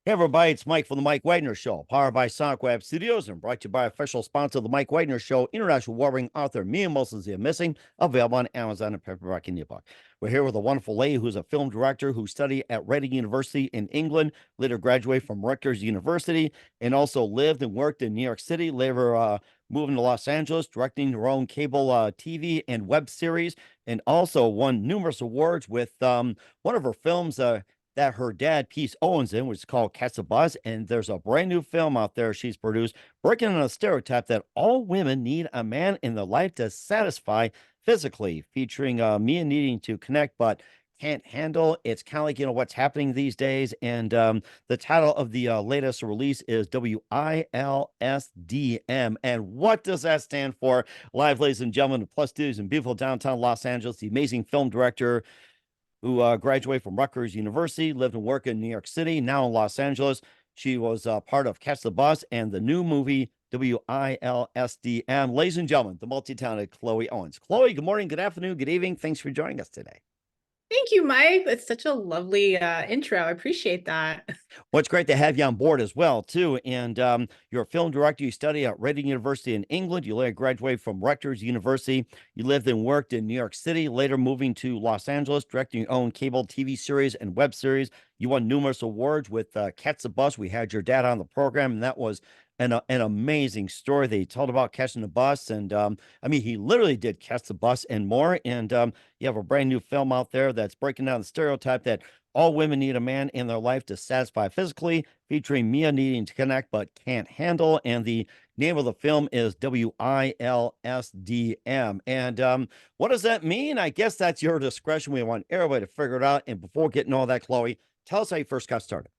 Hey everybody, it's Mike from the Mike Wagner Show, powered by Sonic Web Studios and brought to you by official sponsor of the Mike Wagner Show, international warring author Mia Moses the Missing, available on Amazon and paperback in your book. We're here with a wonderful lady who's a film director who studied at Reading University in England, later graduated from Rutgers University, and also lived and worked in New York City, later moving to Los Angeles, directing her own cable TV and web series, and also won numerous awards with one of her films. That her dad, Peyce Owens, in, which is called Catch the Buzz. And there's a brand new film out there she's produced, breaking on a stereotype that all women need a man in their life to satisfy physically, featuring Mia needing to connect but can't handle. It's kind of like, what's happening these days. And the title of the latest release is W.I.L.S.D.M. And what does that stand for? Live, ladies and gentlemen, the plus dudes in beautiful downtown Los Angeles, the amazing film director who graduated from Rutgers University, lived and worked in New York City, now in Los Angeles. She was part of Catch the Bus and the new movie W.I.L.S.D.M. Ladies and gentlemen, the multi-talented Chloe Owens. Chloe, good morning, good afternoon, good evening. Thanks for joining us today. Thank you, Mike. That's such a lovely intro. I appreciate that. Well, it's great to have you on board as well, too. And you're a film director. You study at Reading University in England. You later graduated from Rutgers University. You lived and worked in New York City, later moving to Los Angeles, directing your own cable TV series and web series. You won numerous awards with Catch the Bus. We had your dad on the program, and that was an amazing story that he told about catching the bus. And I mean, he literally did catch the bus and more. And you have a brand new film out there that's breaking down the stereotype that all women need a man in their life to satisfy physically, featuring Mia needing to connect but can't handle. And the name of the film is W.I.L.S.D.M. And what does that mean? I guess that's your discretion. We want everybody to figure it out. And before getting all that, Chloe, tell us how you first got started.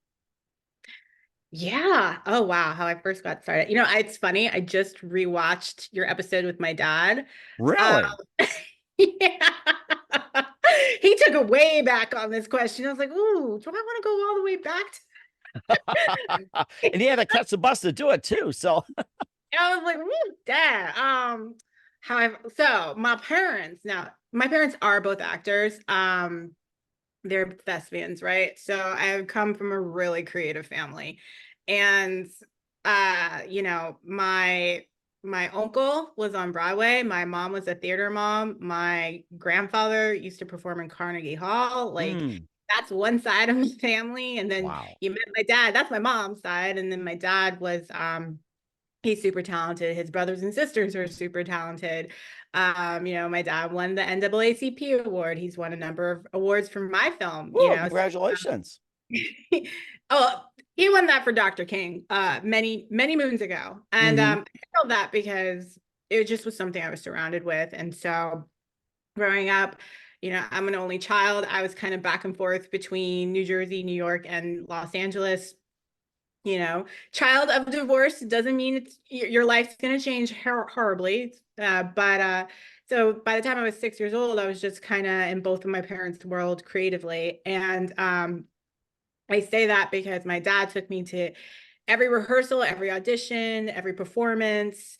Yeah. Oh, wow. How I first got started. It's funny. I just rewatched your episode with my dad. Um, Really? yeah. He took it way back on this question. I was like, ooh, do I want to go all the way back And he had to catch the bus to do it too. So, I was like, ooh, dad. So my parents are both actors. They're thespians, right? So I come from a really creative family. And my uncle was on Broadway. My mom was a theater mom. My grandfather used to perform in Carnegie Hall. Like mm, that's one side of my family. And then wow. you met my dad. That's my mom's side. And then my dad was he's super talented. His brothers and sisters are super talented. My dad won the NAACP award. He's won a number of awards for my film, Whoa, congratulations. Oh, he won that for Dr. King many, many moons ago. And Hmm. I felt that because it just was something I was surrounded with. And so growing up, I'm an only child. I was kind of back and forth between New Jersey, New York, and Los Angeles. Child of divorce doesn't mean your life's going to change horribly. But so by the time I was 6 years old, I was just kind of in both of my parents' world creatively. And I say that because my dad took me to every rehearsal, every audition, every performance.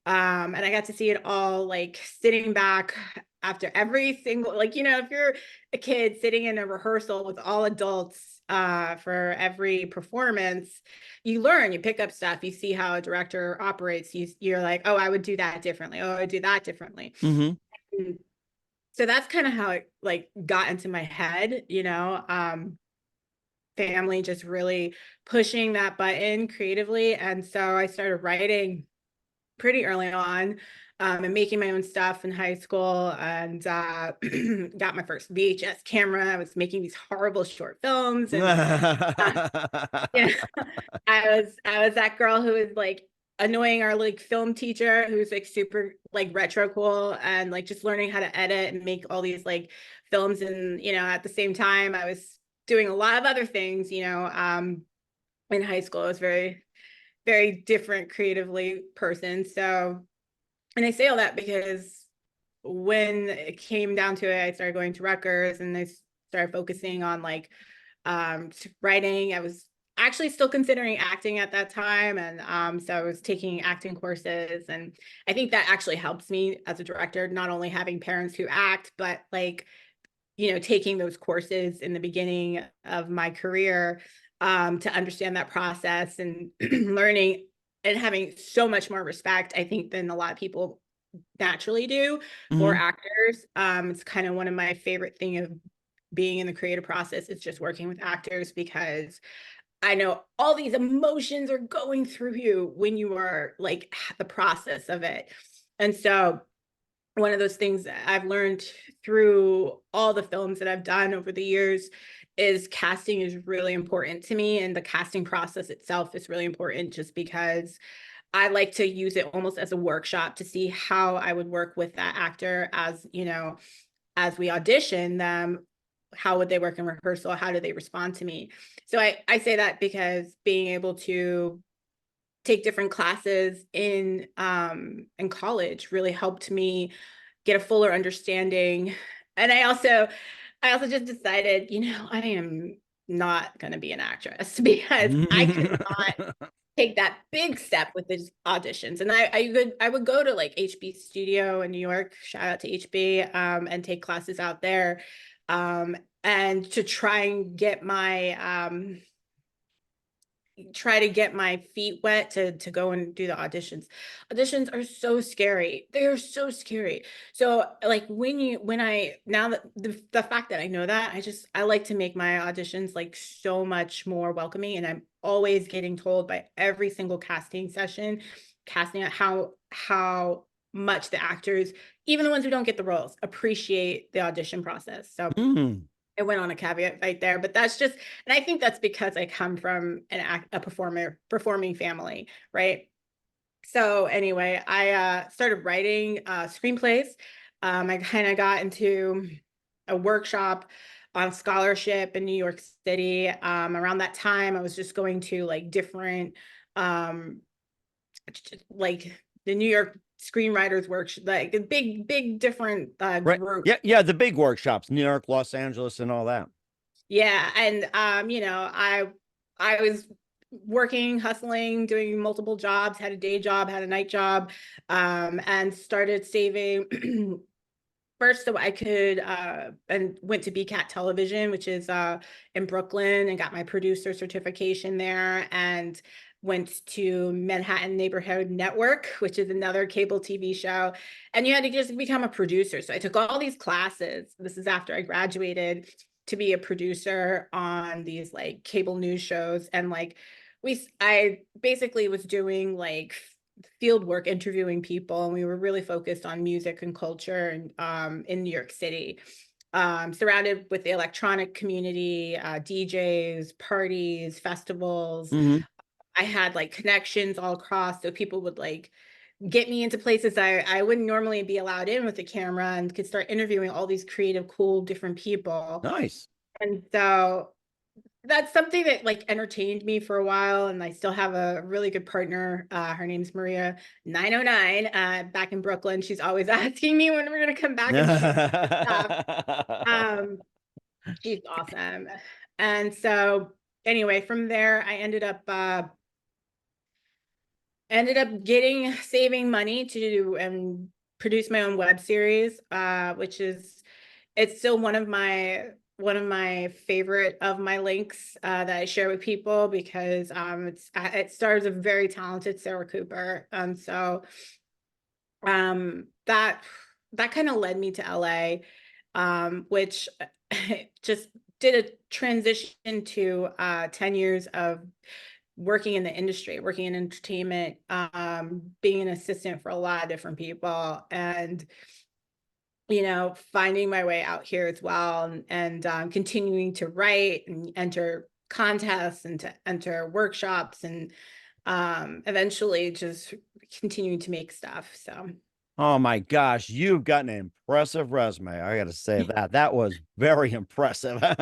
And I got to see it all, like sitting back after every single, if you're a kid sitting in a rehearsal with all adults for every performance, you learn, you pick up stuff, you see how a director operates. You're like, oh, I would do that differently. Oh, I would do that differently. Hmm. So that's kind of how it like got into my head, family just really pushing that button creatively. And so I started writing pretty early on, and making my own stuff in high school, and got my first VHS camera. I was making these horrible short films, and uh, yeah, I was that girl who was like annoying our like film teacher who's like super like retro cool and like just learning how to edit and make all these like films. And at the same time I was doing a lot of other things. In high school I was very, very different creatively person. So, and I say all that because when it came down to it, I started going to Rutgers and I started focusing on like writing. I was actually still considering acting at that time. And so I was taking acting courses. And I think that actually helps me as a director, not only having parents who act, but like taking those courses in the beginning of my career, to understand that process and learning and having so much more respect, I think, than a lot of people naturally do for Mhm. actors. It's kind of one of my favorite thing of being in the creative process is just working with actors, because I know all these emotions are going through you when you are like the process of it. And so one of those things that I've learned through all the films that I've done over the years is casting is really important to me, and the casting process itself is really important, just because I like to use it almost as a workshop to see how I would work with that actor as, as we audition them. How would they work in rehearsal? How do they respond to me? So I say that because being able to take different classes in college really helped me get a fuller understanding. And I also just decided, I am not going to be an actress because I could not take that big step with these auditions. And I would go to like HB Studio in New York, shout out to HB, and take classes out there, and to try to get my feet wet to go and do the auditions. Auditions are so scary. They're so scary. So like when I now that the fact that I know that, I like to make my auditions like so much more welcoming. And I'm always getting told by every single casting session, casting out how much the actors, even the ones who don't get the roles, appreciate the audition process. So Mm. I went on a caveat right there, but that's just, and I think that's because I come from a performing family, right? So anyway, I started writing screenplays. I kind of got into a workshop on scholarship in New York City. Around that time, I was just going to like different, um, like the New York screenwriters workshop, like a big different Right. group. Yeah, yeah, the big workshops, New York, Los Angeles, and all that. Yeah, and I was working, hustling, doing multiple jobs, had a day job, had a night job, and started saving first so I could and went to BCAT Television, which is in Brooklyn, and got my producer certification there, and went to Manhattan Neighborhood Network, which is another cable TV show. And you had to just become a producer. So I took all these classes. This is after I graduated, to be a producer on these like cable news shows. And like I basically was doing like field work interviewing people, and we were really focused on music and culture and in New York City, surrounded with the electronic community, DJs, parties, festivals. Hmm. I had like connections all across, so people would like get me into places I wouldn't normally be allowed in with the camera, and could start interviewing all these creative, cool, different people. Nice. And so that's something that like entertained me for a while, and I still have a really good partner. Her name's Maria 909, back in Brooklyn. She's always asking me when we're gonna come back and shoot stuff. Um, she's awesome. And so anyway, from there I ended up getting saving money to do and produce my own web series, which is it's still one of my favorite of my links that I share with people, because it stars a very talented Sarah Cooper, and so that kind of led me to LA, which just did a transition to 10 years of working in the industry, working in entertainment, being an assistant for a lot of different people, and finding my way out here as well, and continuing to write and enter contests and to enter workshops, and eventually just continuing to make stuff. So Oh my gosh, you've got an impressive resume. I got to say that. That was very impressive. And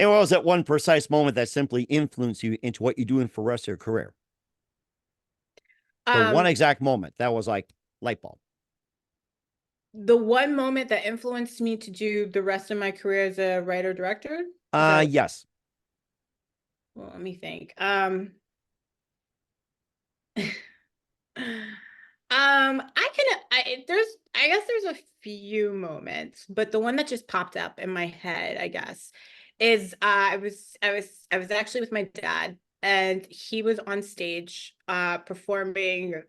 what was that one precise moment that simply influenced you into what you're doing for the rest of your career? The one um, exact moment that was like light bulb. the one moment that influenced me to do the rest of my career as a writer director, is that what, Yes. well, let me think. I can there's I guess there's a few moments, but the one that just popped up in my head, I guess, is I was actually with my dad, and he was on stage performing.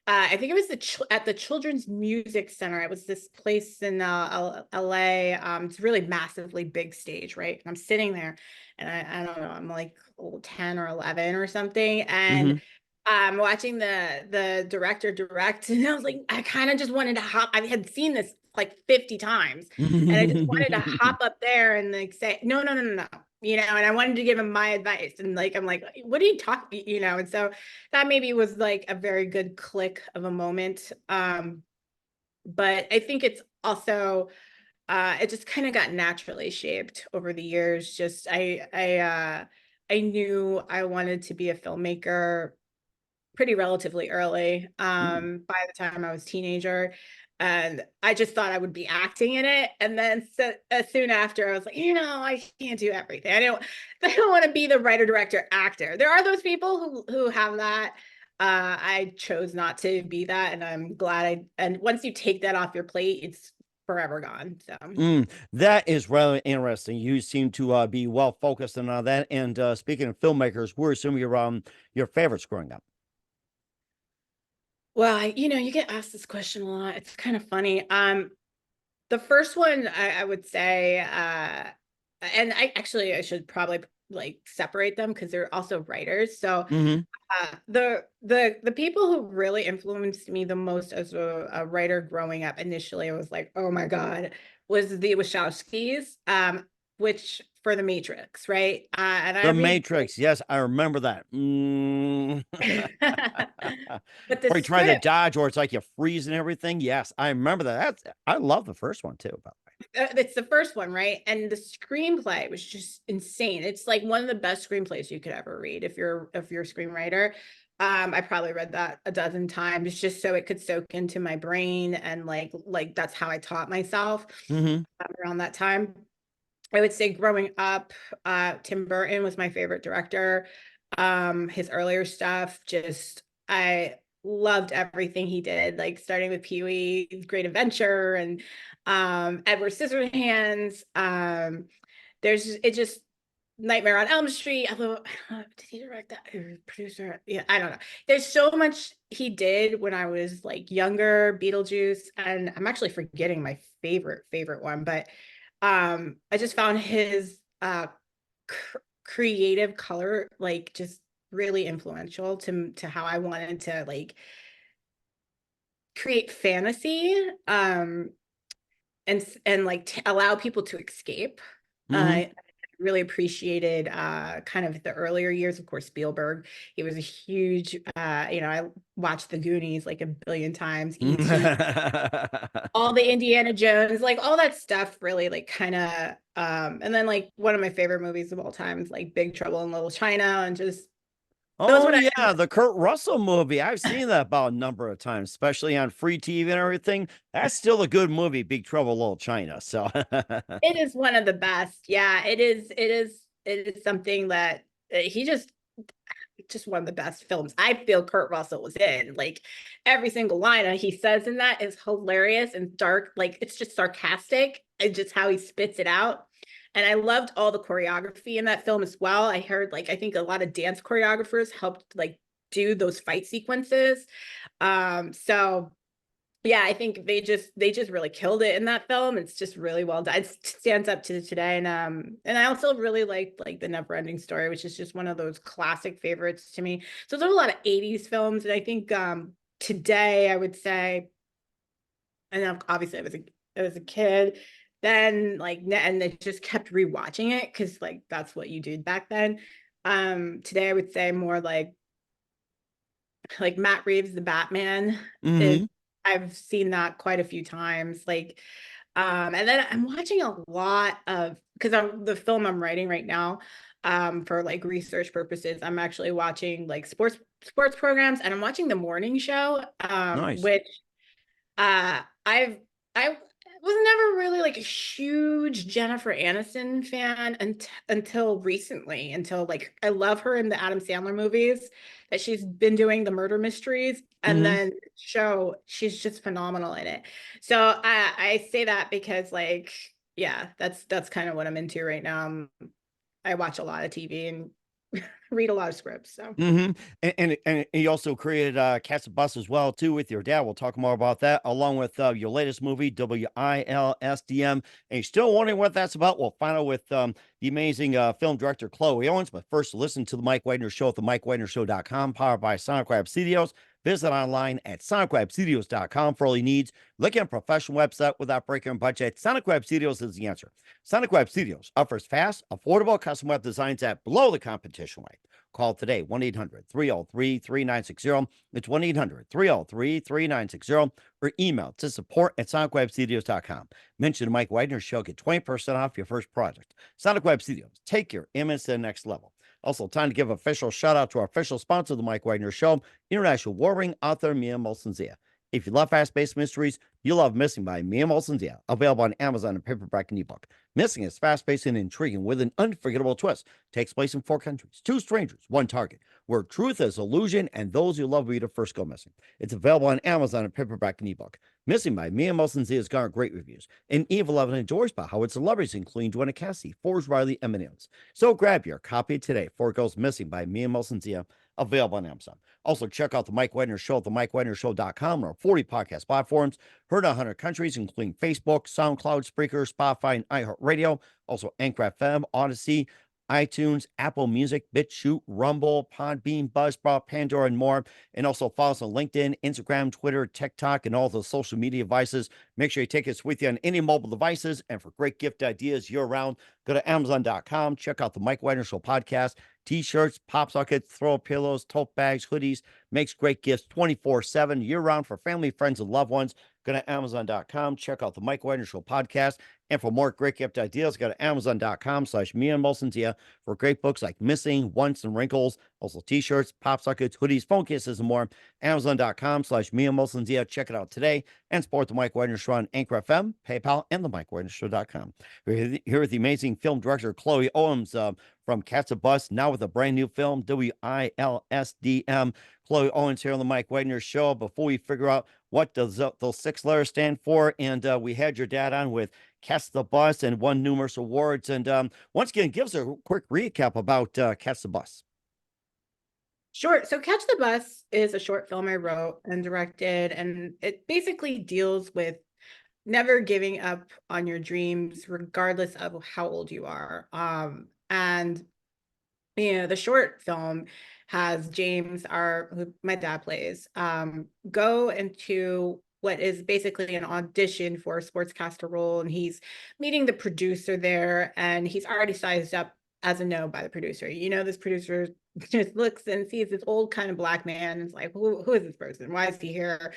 I think it was at the Children's Music Center. It was this place in LA. It's a really massively big stage, right? And I'm sitting there, and I don't know, I'm like 10 or 11 or something, and Hmm. watching the director direct, and I was like, I kind of just wanted to hop. I had seen this like 50 times, and I just wanted to hop up there and like say, no, no, no, no, no, and I wanted to give him my advice. And like, I'm like, what are you talking, and so that maybe was like a very good click of a moment. But I think it's also, it just kind of got naturally shaped over the years. Just I knew I wanted to be a filmmaker pretty relatively early, by the time I was a teenager, and I just thought I would be acting in it, and then soon after, I was like, I can't do everything. I don't wanna be the writer, director, actor. There are those people who have that. I chose not to be that, and I'm glad and once you take that off your plate, it's forever gone, so. That is really interesting. You seem to be well focused on all that. And speaking of filmmakers, who are some of your favorites growing up? Well, you get asked this question a lot. It's kind of funny. The first one I would say, and I should probably like separate them because they're also writers. So Hmm. the people who really influenced me the most as a writer growing up initially, I was like, oh my God, was the Wachowskis, which for the Matrix, right? And I The read Matrix. Yes, I remember that. but the Where you try to script. dodge, or it's like you freeze and everything. Yes, I remember that. I love the first one too. By It's the first one, right? And the screenplay was just insane. It's like one of the best screenplays you could ever read if you're a screenwriter. I probably read that a dozen times just so it could soak into my brain, and like that's how I taught myself the way. Hmm. around that time. I would say growing up, Tim Burton was my favorite director. His earlier stuff, just I loved everything he did, like starting with Pee-wee's Great Adventure and Edward Scissorhands. There's it just Nightmare on Elm Street. Although I don't know, did he direct that or producer? Yeah, I don't know. There's so much he did when I was like younger, Beetlejuice, and I'm actually forgetting my favorite one, but I just found his creative color like just really influential to how I wanted to like create fantasy, and like allow people to escape. Hmm. I really appreciated kind of the earlier years. Of course, Spielberg, he was a huge, I watched the Goonies like a billion times, E.T., all the Indiana Jones, like all that stuff really like kind of, and then like one of my favorite movies of all time is like Big Trouble in Little China, and just those Oh would yeah, the Kurt Russell movie. I've seen that about a number of times, especially on free TV and everything. That's still a good movie, Big Trouble in Little China. So it is one of the best. Yeah, it is something that he just one of the best films I feel Kurt Russell was in. Like every single line that he says in that is hilarious and dark. Like it's just sarcastic and just how he spits it out. And I loved all the choreography in that film as well. I heard like I think a lot of dance choreographers helped like do those fight sequences. So yeah, I think they just really killed it in that film. It's just really well done. It stands up to today, and I also really like the Never Ending Story, which is just one of those classic favorites to me. So there's a lot of '80s films, and I think today I would say, and obviously I was a kid, then like and they just kept rewatching it because like that's what you did back then. Today I would say more like Matt Reeves, the Batman is hmm. I've seen that quite a few times. Like, and then I'm watching a lot of because I'm the film I'm writing right now, for like research purposes. I'm actually watching like sports programs, and I'm watching the morning show, Nice. which I was never really like a huge Jennifer Aniston fan until recently, until like I love her in the Adam Sandler movies that she's been doing the murder mysteries, and Hmm. then show she's just phenomenal in it. So I say that because like yeah, that's kind of what I'm into right now. I watch a lot of TV and read a lot of scripts. So Hmm. And you also created Cats and Bus as well too with your dad. We'll talk more about that along with your latest movie W.I.L.S.D.M. And you're still wondering what that's about? We'll find out with the amazing film director Chloe Owens. But first, listen to the Mike Wagner Show at the MikeWagnerShow.com, powered by Sonic Web Studios. Visit online at sonicwebstudios.com for all your needs. Look at a professional website without breaking your budget. Sonic Web Studios is the answer. Sonic Web Studios offers fast, affordable custom web designs that blow the competition away. Call today, 1-800-303-3960. It's 1-800-303-3960, or email to support@sonicwebstudios.com. Mention the Mike Wagner Show. Get 20% off your first project. Sonic Web Studios. Take your image to the next level. Also, time to give official shout out to our official sponsor of the Mike Wagner Show, international warring author Mia Molson-Zia. If you love fast-paced mysteries, you love Missing by Mia Molson-Zia, available on Amazon in paperback and ebook. Missing is fast-paced and intriguing with an unforgettable twist. Takes place in 4 countries, 2 strangers, 1 target, where truth is illusion and those you love will be the first go missing. It's available on Amazon in paperback and ebook. Missing by Mia Molson-Zia has garnered great reviews, and Eve 11 enjoys by how its celebrities including Joanna Cassidy, Forrest Riley, and many others. So grab your copy today before it goes missing by Mia Molson-Zia, available on Amazon. Also, check out the Mike Wagner Show at the MikeWagnerShow.com or 40 podcast platforms. Heard in 100 countries, including Facebook, SoundCloud, Spreaker, Spotify, and iHeartRadio. Also, Anchor FM, Odyssey, iTunes, Apple Music, BitChute, Rumble, Podbean, Buzzsprout, Pandora, and more. And also follow us on LinkedIn, Instagram, Twitter, TikTok, and all the social media devices. Make sure you take us with you on any mobile devices. And for great gift ideas year-round, go to Amazon.com. Check out the Mike Wagner Show podcast. T-shirts, pop sockets, throw pillows, tote bags, hoodies. Makes great gifts 24/7, year-round for family, friends, and loved ones. Go to Amazon.com. Check out the Mike Wagner Show podcast. And for more great gift ideas, go to Amazon.com/Mia Molson-Zia for great books like Missing, Once, and Wrinkles. Also t-shirts, pop sockets, hoodies, phone cases, and more. Amazon.com/Mia Molson-Zia. Check it out today. And support the Mike Wagner Show on Anchor FM, PayPal, and the MikeWagnerShow.com. We're here with the amazing film director Chloe Owens from Cats and Bus, now with a brand new film, W.I.L.S.D.M. Chloe Owens here on the Mike Wagner Show. Before we figure out what does those 6 letters stand for, and we had your dad on with Cats the Bus and won numerous awards. And once again, give us a quick recap about Cats the Bus. sure. So Catch the Bus is a short film I wrote and directed, and it basically deals with never giving up on your dreams, regardless of how old you are. And the short film has James, who my dad plays, go into what is basically an audition for a sportscaster role, and he's meeting the producer there, and he's already sized up as a no by the producer. This producer just looks and sees this old kind of black man, and is like, who is this person? Why is he here?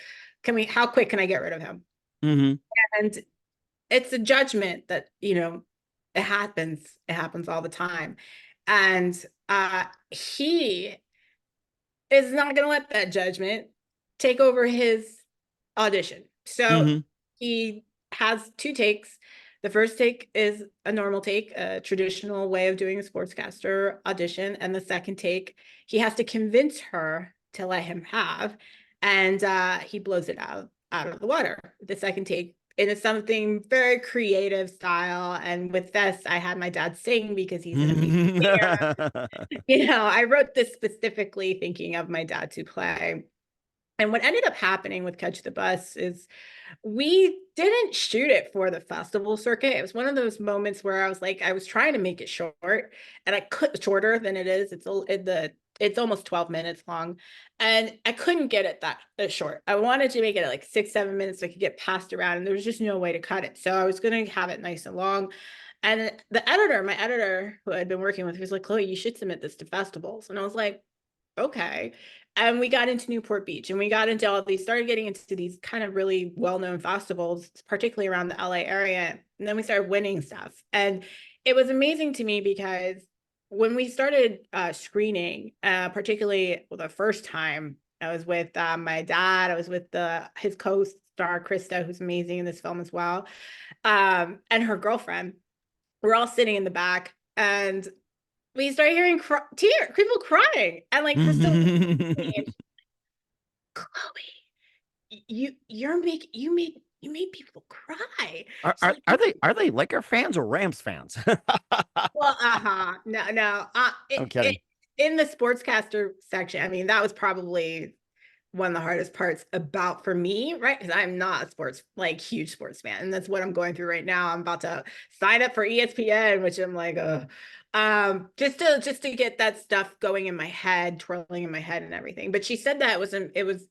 How quick can I get rid of him? Mm-hmm. And it's a judgment that it happens all the time, and he is not going to let that judgment take over his audition. So Mm-hmm. he has 2 takes. The first take is a normal take, a traditional way of doing a sportscaster audition, and the second take he has to convince her to let him have, and he blows it out of the water. The second take, it is something very creative style, and with this, I had my dad sing because he's an amazing singer. I wrote this specifically thinking of my dad to play. And what ended up happening with Catch the Bus is we didn't shoot it for the festival circuit. It was one of those moments where I was trying to make it short, and I could shorter than it is. It's almost 12 minutes long, and I couldn't get it that short. I wanted to make it like 6, 7 minutes so I could get passed around, and there was just no way to cut it. So I was going to have it nice and long. And my editor, who I'd been working with, was like, Chloe, you should submit this to festivals. And I was like, okay. And we got into Newport Beach, and we got into started getting into these kind of really well-known festivals, particularly around the LA area. And then we started winning stuff. And it was amazing to me because when we started screening, particularly the first time, I was with my dad, I was with his co-star star Krista, who's amazing in this film as well, and her girlfriend. We're all sitting in the back, and we start hearing people crying, and like Krista looks at me and she's, Chloe, you made people cry. Are, She's are, like, are they are they Laker fans or Rams fans? well, no, I'm kidding. in the sportscaster section, I mean, that was probably one of the hardest parts about for me, right? Because I'm not a huge sports fan. And that's what I'm going through right now. I'm about to sign up for ESPN, which I'm like, just to get that stuff going in my head, twirling in my head and everything. But she said that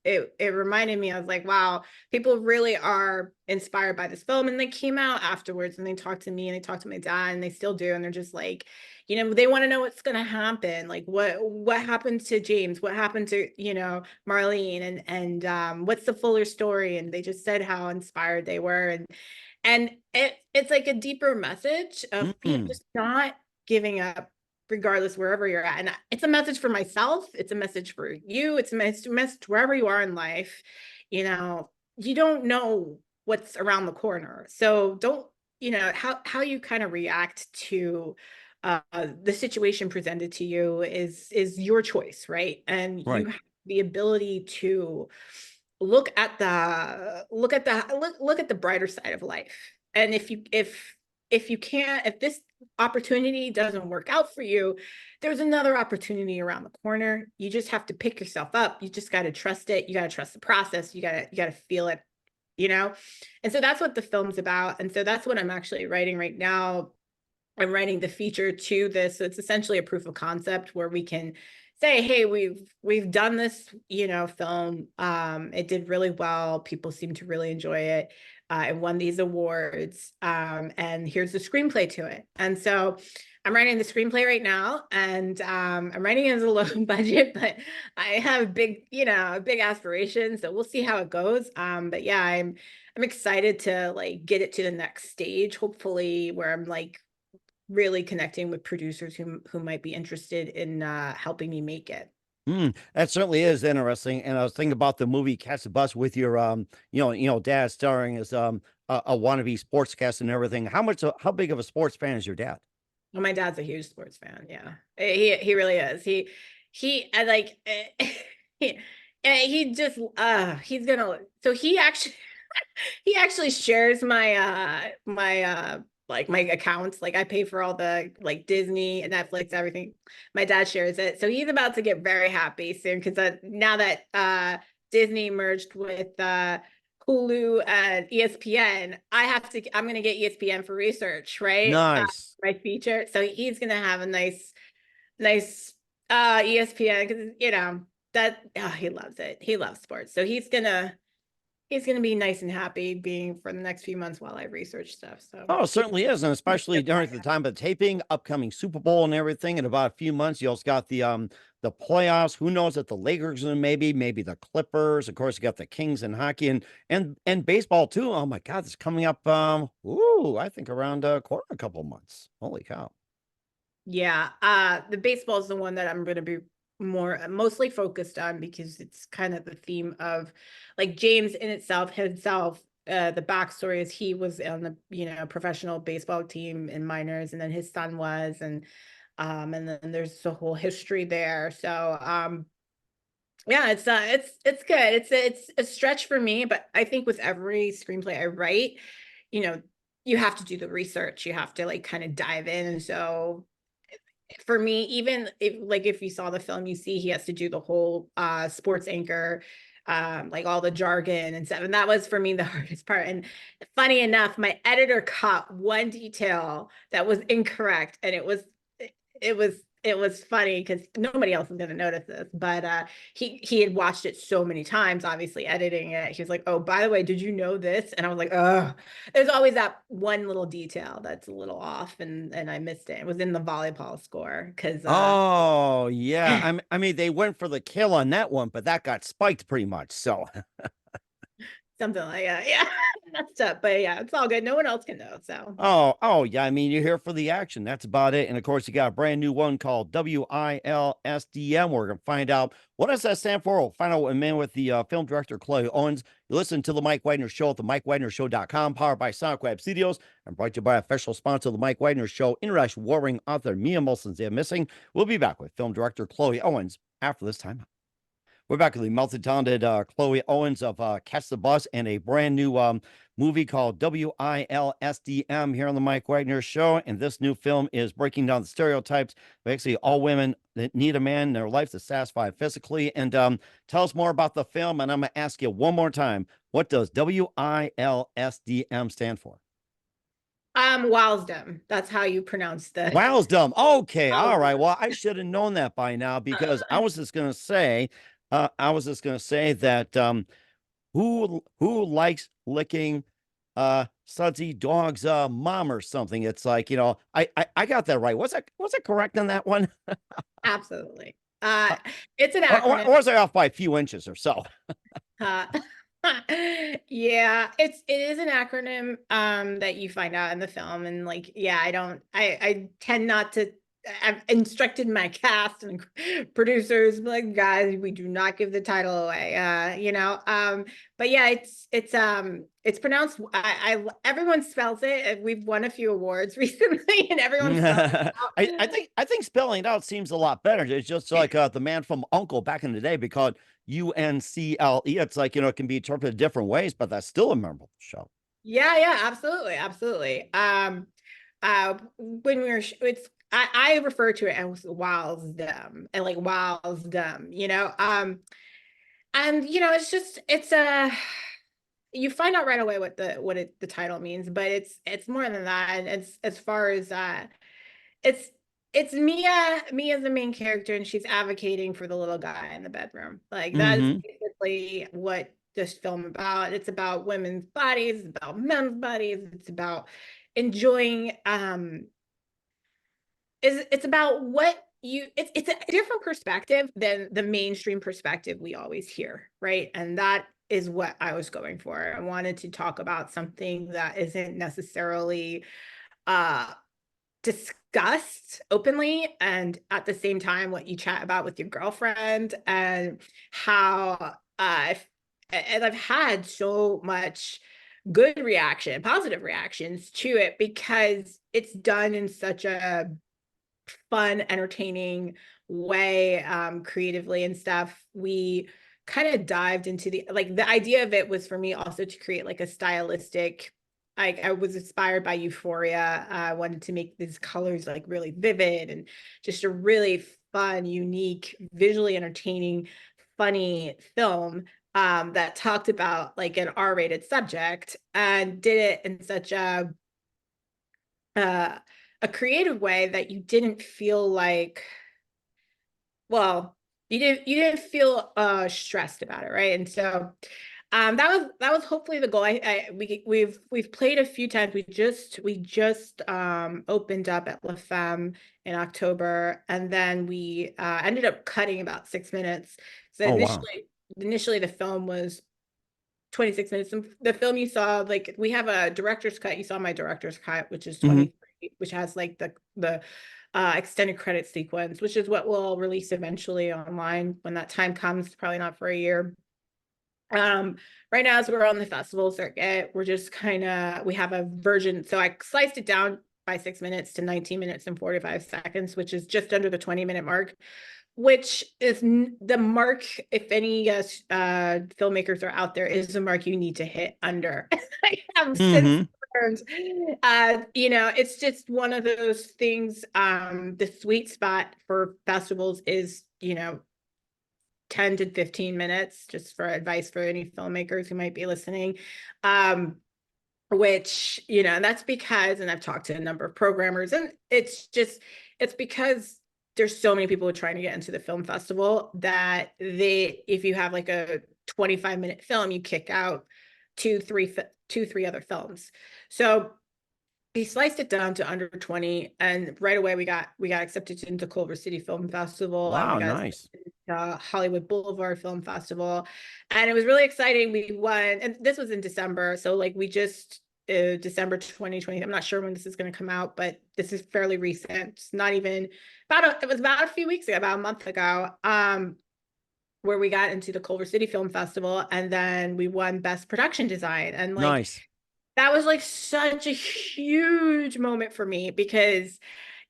it reminded me, I was like, wow, people really are inspired by this film. And they came out afterwards and they talked to me and they talked to my dad, and they still do. And they're just like, they want to know what's going to happen. Like what happened to James? What happened to, Marlene, and what's the fuller story? And they just said how inspired they were. And it's like a deeper message of just not giving up regardless wherever you're at. And it's a message for myself. It's a message for you. It's a message wherever you are in life. You don't know what's around the corner. So don't, how you kind of react to the situation presented to you is your choice, right? And you Right. have the ability to look at the brighter side of life. And if this opportunity doesn't work out for you, there's another opportunity around the corner. You just have to pick yourself up. You just got to trust it. You got to trust the process. You got to feel it, and so that's what the film's about. And so that's what I'm actually writing right now. I'm writing the feature to this. So it's essentially a proof of concept where we can say, hey, we've done this, film. It did really well. People seem to really enjoy it. It won these awards. And here's the screenplay to it. And so I'm writing the screenplay right now, and I'm writing it as a low budget, but I have big aspirations. So we'll see how it goes. But yeah, I'm excited to like get it to the next stage, hopefully, where I'm like really connecting with producers who might be interested in helping me make it. That certainly is interesting. And I was thinking about the movie Catch the Bus with your dad starring as a wannabe sportscaster and everything. How big of a sports fan is your dad? Well, my dad's a huge sports fan. Yeah, he really is. I like he, he just he's gonna so he actually he actually shares my like my accounts. Like I pay for all the like Disney and Netflix, everything. My dad shares it. So he's about to get very happy soon because now that Disney merged with Hulu and ESPN, I'm gonna get ESPN for research, right? Nice. My feature. So he's gonna have a nice ESPN because that he loves it. He loves sports. So he's gonna be nice and happy being for the next few months while I research stuff. So Oh, it certainly is, and especially during the time of taping, upcoming Super Bowl and everything. In about a few months, you also got the playoffs. Who knows if the Lakers and maybe the Clippers. Of course, you got the Kings in hockey and baseball too. Oh my God, it's coming up. I think around a couple of months. Holy cow! yeah, the baseball is the one that I'm going to be mostly focused on because it's kind of the theme of like James in itself himself. The backstory is he was on the professional baseball team in minors, and then his son was, and then there's a whole history there. So yeah, it's good. It's a stretch for me, but I think with every screenplay I write, you know, you have to do the research. You have to like kind of dive in. And so for me, even if you saw the film, you see he has to do the whole sports anchor, like all the jargon and stuff. And that was for me the hardest part. And funny enough, my editor caught one detail that was incorrect, and it was funny because nobody else is going to notice this, but he had watched it so many times, obviously editing it. He was like, oh, by the way, did you know this? And I was like, oh, there's always that one little detail that's a little off, and I missed it. It was in the volleyball score because Oh yeah, I mean they went for the kill on that one, but that got spiked pretty much. So Something like that. Yeah. That's tough. But yeah, it's all good. No one else can know. So Oh, yeah. I mean, you're here for the action. That's about it. And of course, you got a brand new one called W.I.L.S.D.M. We're going to find out what does that stand for. We'll find out in a minute with the film director, Chloe Owens. You listen to the Mike Widener Show at the MikeWidenerShow.com, powered by Sonic Studios, and brought to you by official sponsor of the Mike Widener Show, international warring author Mia Molson's They're Missing. We'll be back with film director Chloe Owens after this time. We're back with the multi-talented Chloe Owens of Catch the Bus and a brand new movie called W.I.L.S.D.M. here on the Mike Wagner Show. And this new film is breaking down the stereotypes. Basically, all women that need a man in their life to satisfy physically. And tell us more about the film. And I'm going to ask you one more time, what does W.I.L.S.D.M. stand for? W.I.L.S.D.M. That's how you pronounce the W.I.L.S.D.M. Okay, all right. W. Well, I should have known that by now because I was just going to say, that who likes licking sudsy dog's mom or something. It's like, I got that right. Was it correct on that one? Absolutely. Uh, It's an or acronym. was I off by a few inches or so? Uh, yeah, it is an acronym that you find out in the film. And like, yeah, I tend not to. I've instructed my cast and producers, like, guys, we do not give the title away. But yeah, it's pronounced. Everyone spells it. We've won a few awards recently, and everyone spells it I think spelling it out seems a lot better. It's just like the man from Uncle back in the day, because UNCLE. It's like, it can be interpreted different ways, but that's still a memorable show. Yeah, absolutely, absolutely. When we were, I refer to it as W.I.L.S.D.M. and like W.I.L.S.D.M. And it's a you find out right away what the title means, but it's more than that. And it's as far as it's it's Mia's the main character, and she's advocating for the little guy in the bedroom. Like, that is Mm-hmm. basically what this film about. It's about women's bodies, it's about men's bodies, it's about enjoying it's about what you it's a different perspective than the mainstream perspective we always hear, right? And that is what I was going for. I wanted to talk about something that isn't necessarily uh discussed openly, and at the same time what you chat about with your girlfriend. And how and I've had so much positive reactions to it, because it's done in such a fun, entertaining way, creatively and stuff. We kind of dived into the idea of it was for me also to create like a stylistic. I was inspired by Euphoria. I wanted to make these colors like really vivid, and just a really fun, unique, visually entertaining, funny film that talked about like an R-rated subject, and did it in such uh, a creative way that you didn't feel like, well, you didn't feel stressed about it, right? And so that was hopefully the goal. We've played a few times. We just opened up at La Femme in October, and then we ended up cutting about 6 minutes. So Oh, wow. initially the film was 26 minutes. And the film you saw, like, we have a director's cut. You saw my director's cut, which is Mm-hmm. 23, which has like the extended credit sequence, which is what we'll release eventually online when that time comes. Probably not for a year. Right now, as we're on the festival circuit, we're just we have a version. So I sliced it down by 6 minutes to 19 minutes and 45 seconds, which is just under the 20-minute mark, which is the mark, if any filmmakers are out there, is the mark you need to hit under. I have since Mm-hmm. learned, it's just one of those things. The sweet spot for festivals is, 10 to 15 minutes, just for advice for any filmmakers who might be listening. Which, and that's because, and I've talked to a number of programmers, and it's because there's so many people trying to get into the film festival that if you have like a 25-minute film, you kick out two, three other films. So he sliced it down to under 20, and right away we got accepted into Culver City Film Festival, and we Wow, got nice. Hollywood Boulevard Film Festival, and it was really exciting. We won, and this was in December, so like we just December 2020. I'm not sure when this is going to come out, but this is fairly recent. It's not even it was about a few weeks ago, about a month ago. Where we got into the Culver City Film Festival, and then we won Best Production Design. And like Nice. that was like such a huge moment for me because,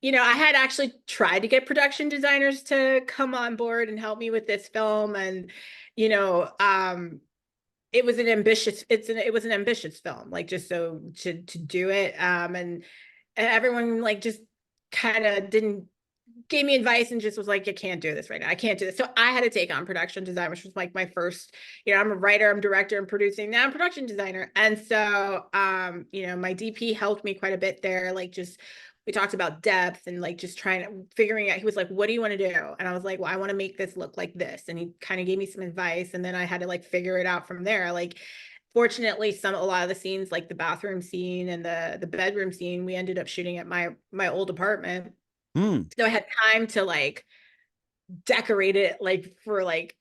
I had actually tried to get production designers to come on board and help me with this film. And, you know, um, it was an ambitious film, like just so to do it. And everyone like just kind of didn't gave me advice and just was like, you can't do this right now. I can't do this. So I had to take on production design, which was like my first, I'm a writer, I'm director, I'm producing, now I'm production designer. And so, my DP helped me quite a bit there. Like just, we talked about depth and like just figuring out, he was like, what do you want to do? And I was like, well, I want to make this look like this. And he kind of gave me some advice. And then I had to like figure it out from there. Like, fortunately, a lot of the scenes, like the bathroom scene and the bedroom scene, we ended up shooting at my old apartment. Mm. So I had time to like decorate it like for like,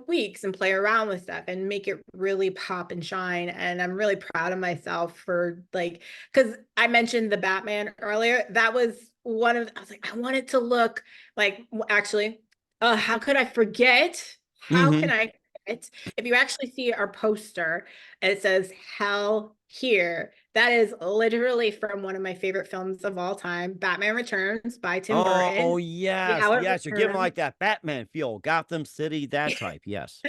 weeks and play around with stuff and make it really pop and shine. And I'm really proud of myself for like, because I mentioned the Batman earlier. That was I was like, I want it to look like, actually, how could I forget? How can Hmm. I forget? If you actually see our poster, it says Hell Here. That is literally from one of my favorite films of all time, Batman Returns by Tim Oh, Burton. See yes. how it Yes. You're giving returns. like that Batman feel, Gotham City, that type. Yes.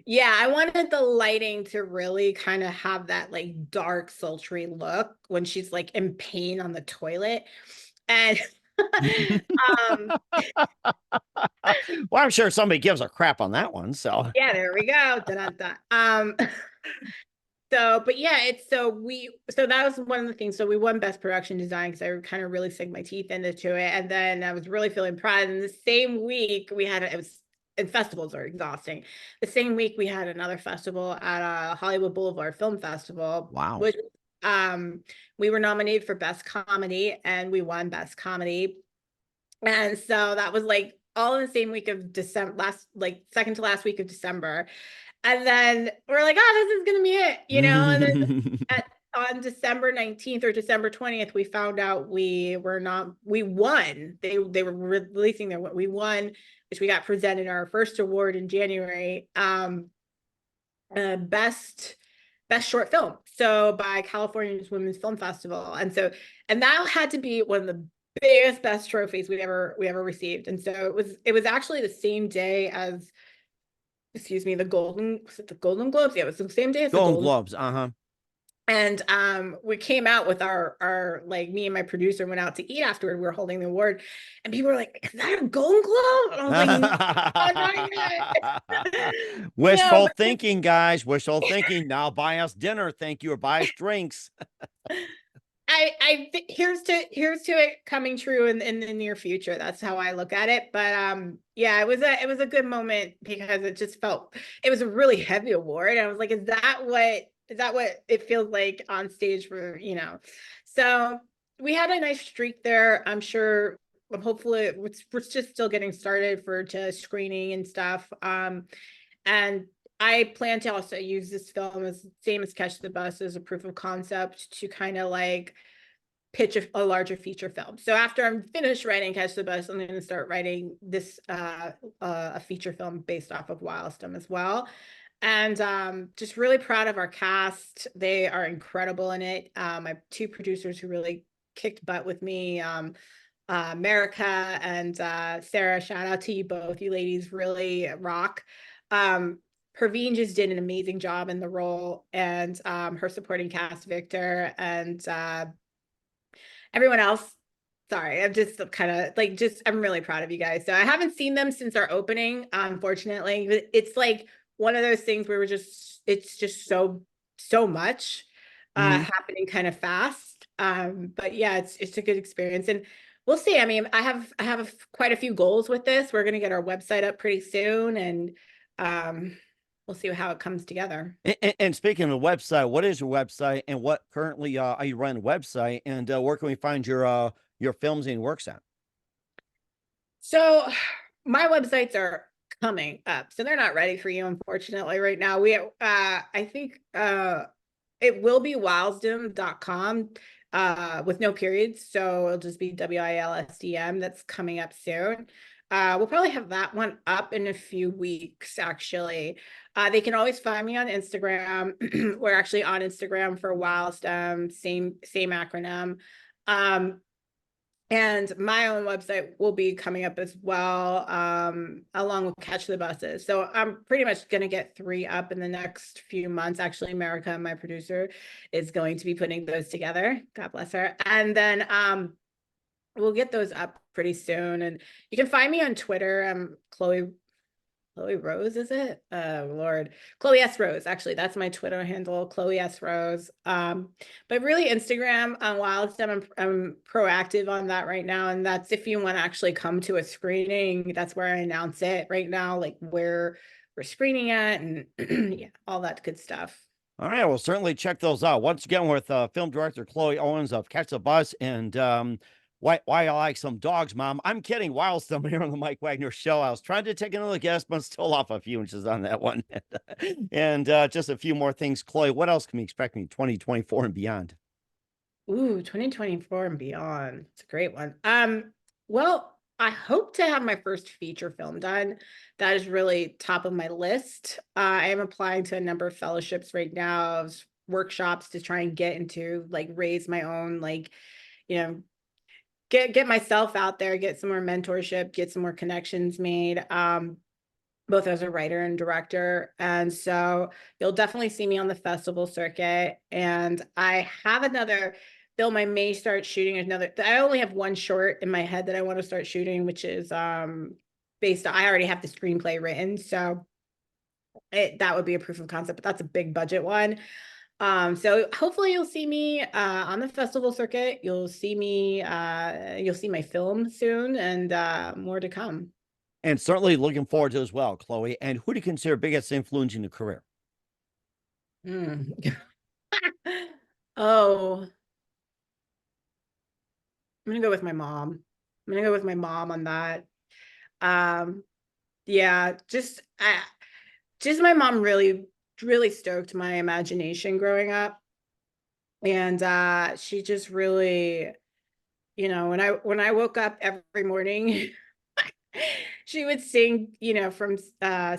Yeah, I wanted the lighting to really kind of have that like dark, sultry look when she's like in pain on the toilet. And um, Well, I'm sure somebody gives a crap on that one. So, yeah, there we go. Dun-dun-dun. But yeah, so that was one of the things. So we won Best Production Design because I kind of really sank my teeth into it. And then I was really feeling proud. And the same week and festivals are exhausting. The same week we had another festival at Hollywood Boulevard Film Festival, wow. which we were nominated for Best Comedy and we won Best Comedy. And so that was like all in the same week of December, second to last week of December. And then we're like, oh, this is going to be it, And then on December 19th or December 20th, we found out we won. They were releasing we won, which we got presented our first award in January. Best short film. So by California's Women's Film Festival. And that had to be one of the biggest, best trophies we ever received. And so it was actually the same day as, excuse me, the Golden Globes? Yeah, it was the same day as the Golden Golden. Globes. Uh-huh. And we came out with our like, me and my producer went out to eat afterward. We were holding the award, and people were like, "Is that a Golden Globe?" And I was like, "No, not yet." No, Wishful but thinking, guys. Wishful thinking. Now buy us dinner, thank you, or buy us drinks. here's to it coming true in the near future. That's how I look at it. But yeah, it was a good moment because it just felt, it was a really heavy award. And I was like, is that what it feels like on stage for, So we had a nice streak there. I'm sure, hopefully we're just still getting started to screening and stuff. And I plan to also use this film as same as Catch the Bus as a proof of concept to kind of like pitch a larger feature film. So after I'm finished writing Catch the Bus, I'm going to start writing this a feature film based off of W.I.L.S.D.M as well. And just really proud of our cast. They are incredible in it. I have two producers who really kicked butt with me. America and Sarah, shout out to you both. You ladies really rock. Perveen just did an amazing job in the role, and her supporting cast, Victor, and everyone else. Sorry, I'm just kind of like, I'm really proud of you guys. So I haven't seen them since our opening, unfortunately. It's like one of those things where it's just so much Mhm. happening kind of fast. But yeah, it's a good experience. And we'll see. I mean, I have quite a few goals with this. We're going to get our website up pretty soon, and we'll see how it comes together. And speaking of the website, what is your website, and what currently are you running a website, and where can we find your films and works at? So my websites are coming up. So they're not ready for you, unfortunately, right now. I think it will be W.I.L.S.D.M with no periods. So it'll just be W.I.L.S.D.M that's coming up soon. We'll probably have that one up in a few weeks, actually. They can always find me on Instagram. We're actually on Instagram for W.I.L.S.D.M, same acronym. And my own website will be coming up as well, along with Catch the Buses. So I'm pretty much going to get 3 up in the next few months. Actually, America, my producer, is going to be putting those together. God bless her. And then we'll get those up pretty soon. And you can find me on Twitter. I'm Chloe Rose, is it? Oh Lord. Chloe S. Rose. Actually, that's my Twitter handle, Chloe S. Rose. But really Instagram on W.I.L.S.D.M, I'm proactive on that right now. And that's if you want to actually come to a screening, that's where I announce it right now, like where we're screening at and yeah, all that good stuff. All right, we'll certainly check those out. Once again, with film director Chloe Owens of Catch the Bus and why I like some dogs, Mom. I'm kidding. W.I.L.S.D.M here on the Mike Wagner Show. I was trying to take another guess, but still off a few inches on that one. And just a few more things, Chloe. What else can we expect in 2024 and beyond? Ooh, 2024 and beyond. It's a great one. Well, I hope to have my first feature film done. That is really top of my list. I am applying to a number of fellowships right now, workshops to try and get into, like, raise my own, like, you know, get myself out there, get some more mentorship, get some more connections made. Both as a writer and director. And so you'll definitely see me on the festival circuit. And I have another film I may start shooting another. I only have one short in my head that I want to start shooting, which is based on, I already have the screenplay written. So that would be a proof of concept, but that's a big budget one. So hopefully you'll see me on the festival circuit. You'll see my film soon, and more to come. And certainly looking forward to as well, Chloe. And who do you consider biggest influence in your career? Mm. Oh, I'm gonna go with my mom. I'm gonna go with my mom on that. Um, yeah, just my mom really stoked my imagination growing up. And she just really, when I woke up every morning, she would sing, from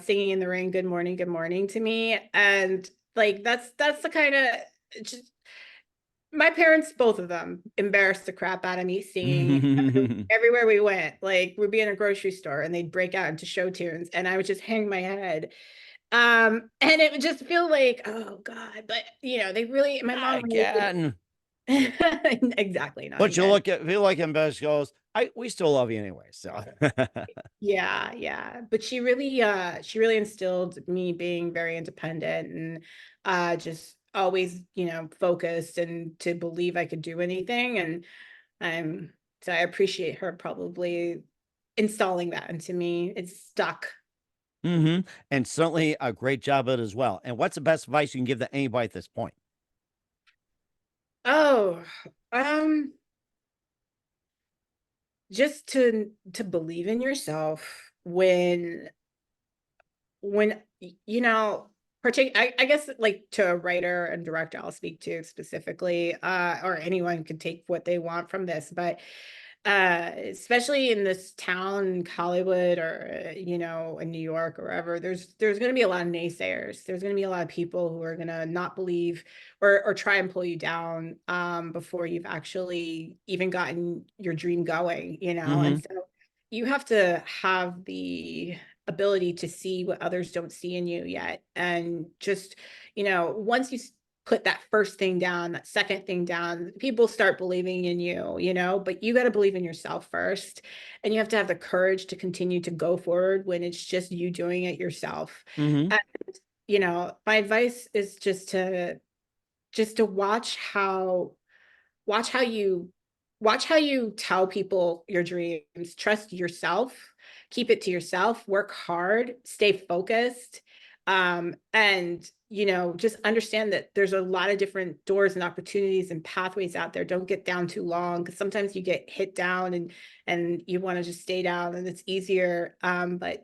Singing in the Rain, good morning to me. And like that's the kind of just my parents, both of them, embarrassed the crap out of me singing everywhere we went. Like we'd be in a grocery store and they'd break out into show tunes and I would just hang my head. And it would just feel like, oh God, but they really, my Not mom really again. did. Exactly, not But you again. look at feel like him best goes, we still love you anyway. So Yeah, yeah. But she really instilled me being very independent and just always, focused and to believe I could do anything. And so I appreciate her probably installing that into me. It's stuck. and certainly a great job at it as well. And what's the best advice you can give to anybody at this point? Oh, um, just to believe in yourself when I guess like to a writer and director I'll speak to specifically, or anyone could take what they want from this, but especially in this town, Hollywood, or in New York or wherever, there's going to be a lot of naysayers. There's going to be a lot of people who are going to not believe or try and pull you down before you've actually even gotten your dream going, and Hmm. so you have to have the ability to see what others don't see in you yet. And just, once you put that first thing down, that second thing down, people start believing in you, but you got to believe in yourself first. And you have to have the courage to continue to go forward when it's just you doing it yourself. Hmm. And, my advice is just to watch how you watch how you tell people your dreams. Trust yourself, keep it to yourself, work hard, stay focused, and just understand that there's a lot of different doors and opportunities and pathways out there. Don't get down too long, because sometimes you get hit down and you want to just stay down and it's easier, but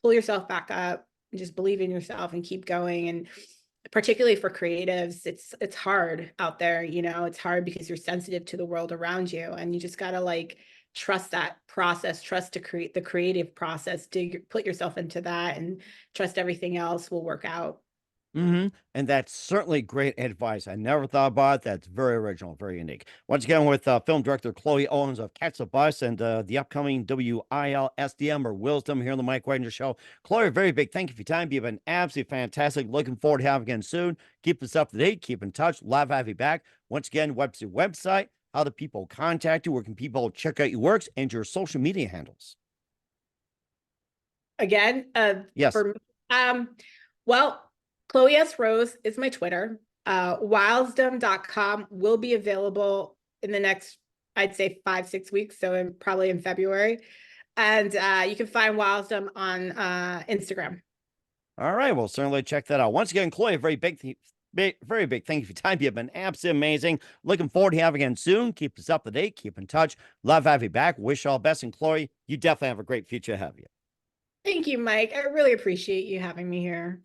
pull yourself back up and just believe in yourself and keep going. And particularly for creatives, it's hard out there, you know, it's hard because you're sensitive to the world around you, and you just got to like trust that process, trust to create the creative process, put yourself into that, and trust everything else will work out. And that's certainly great advice. I never thought about it. That's very original, very unique. Once again, with film director Chloe Owens of Catch the Bus and the upcoming W.I.L.S.D.M or Wisdom here on the Mike Wagner Show. Chloe, very big thank you for your time. You've been absolutely fantastic. Looking forward to having you again soon. Keep us up to date. Keep in touch. Love to have you back. Once again, website. How do people contact you? Where can people check out your works and your social media handles? Again, Yes. for well, Chloe S. Rose is my Twitter. W.I.L.S.D.M.com will be available in the next, I'd say 5-6 weeks. So probably in February. And you can find W.I.L.S.D.M on Instagram. All right. Well, certainly check that out. Once again, Chloe, very big thank you for your time. You've been absolutely amazing. Looking forward to having you again soon. Keep us up to date. Keep in touch. Love having you back. Wish you all the best. And Chloe, you definitely have a great future ahead of you. Thank you, Mike. I really appreciate you having me here.